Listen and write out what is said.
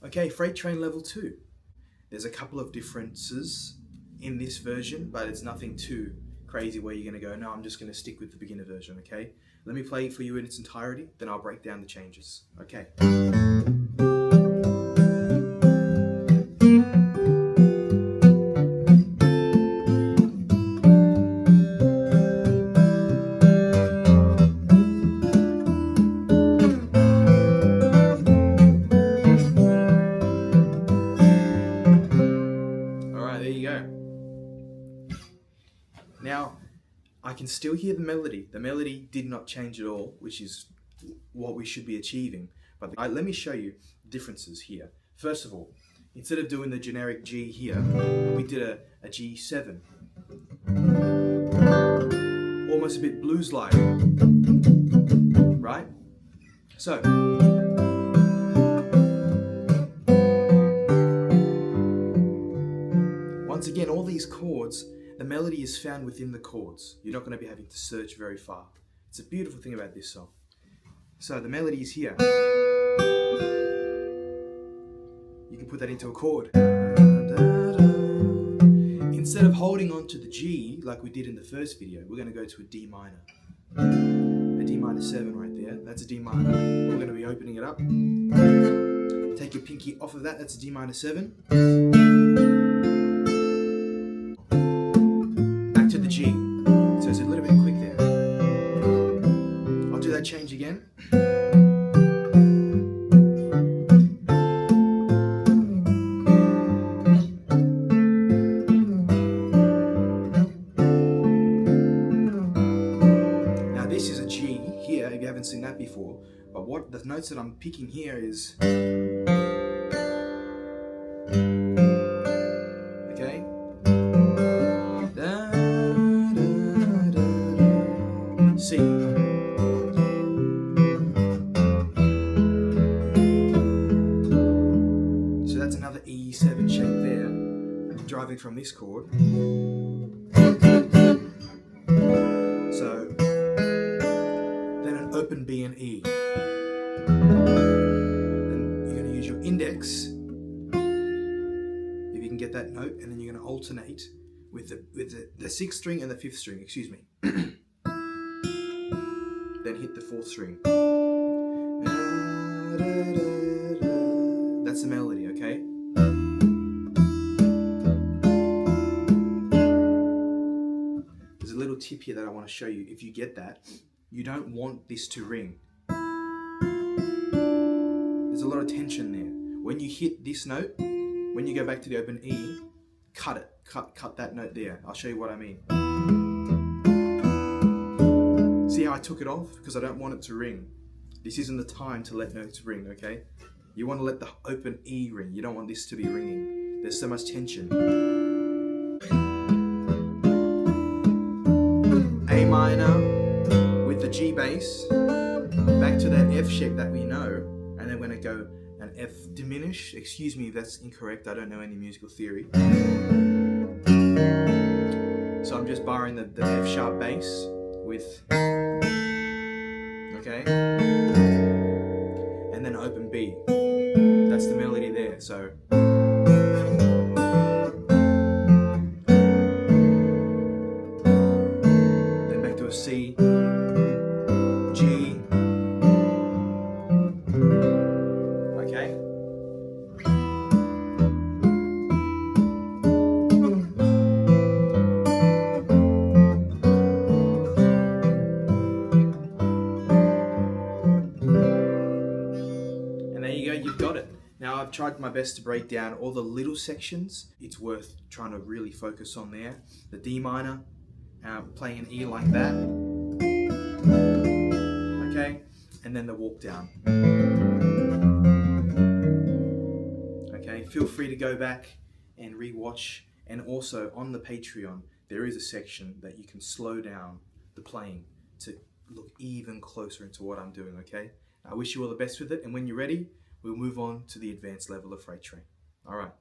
Okay, Freight Train Level 2. There's a couple of differences in this version, but it's nothing too crazy where you're going to go, no, I'm just going to stick with the beginner version, okay? Let me play it for you in its entirety, then I'll break down the changes, okay? Now, I can still hear the melody. The melody did not change at all, which is what we should be achieving. But let me show you differences here. First of all, instead of doing the generic G here, we did a G7. Almost a bit blues-like, right? So, once again, all these chords, the melody is found within the chords. You're not going to be having to search very far. It's a beautiful thing about this song. So the melody is here. You can put that into a chord. Instead of holding on to the G like we did in the first video, we're going to go to a D minor. A D minor 7 right there. That's a D minor. We're going to be opening it up. Take your pinky off of that. That's a D minor 7. To the G. So it's a little bit quick there. I'll do that change again. Now this is a G here, if you haven't seen that before, but what the notes that I'm picking here is okay. C. So that's another E7 shape there, driving from this chord. So then an open B and E. Then you're going to use your index, if you can get that note, and then you're going to alternate with the 6th string and the 5th string, excuse me. Then hit the 4th string. That's the melody, okay? There's a little tip here that I want to show you. If you get that, you don't want this to ring. There's a lot of tension there. When you hit this note, when you go back to the open E, cut it. Cut that note there. I'll show you what I mean. See how I took it off? Because I don't want it to ring. This isn't the time to let notes ring, okay? You want to let the open E ring. You don't want this to be ringing. There's so much tension. A minor with the G bass, back to that F shape that we know, and then we're going to go an F diminished. Excuse me if that's incorrect, I don't know any musical theory. So I'm just borrowing the F sharp bass with, okay, and then open B. That's the melody there. So then back to a C, G, okay. And there you go, you've got it. Now I've tried my best to break down all the little sections. It's worth trying to really focus on there. The D minor, playing an E like that. Okay, and then the walk down. Okay, feel free to go back and re-watch. And also on the Patreon, there is a section that you can slow down the playing to look even closer into what I'm doing, okay? I wish you all the best with it, and when you're ready, we'll move on to the advanced level of Freight Train. All right.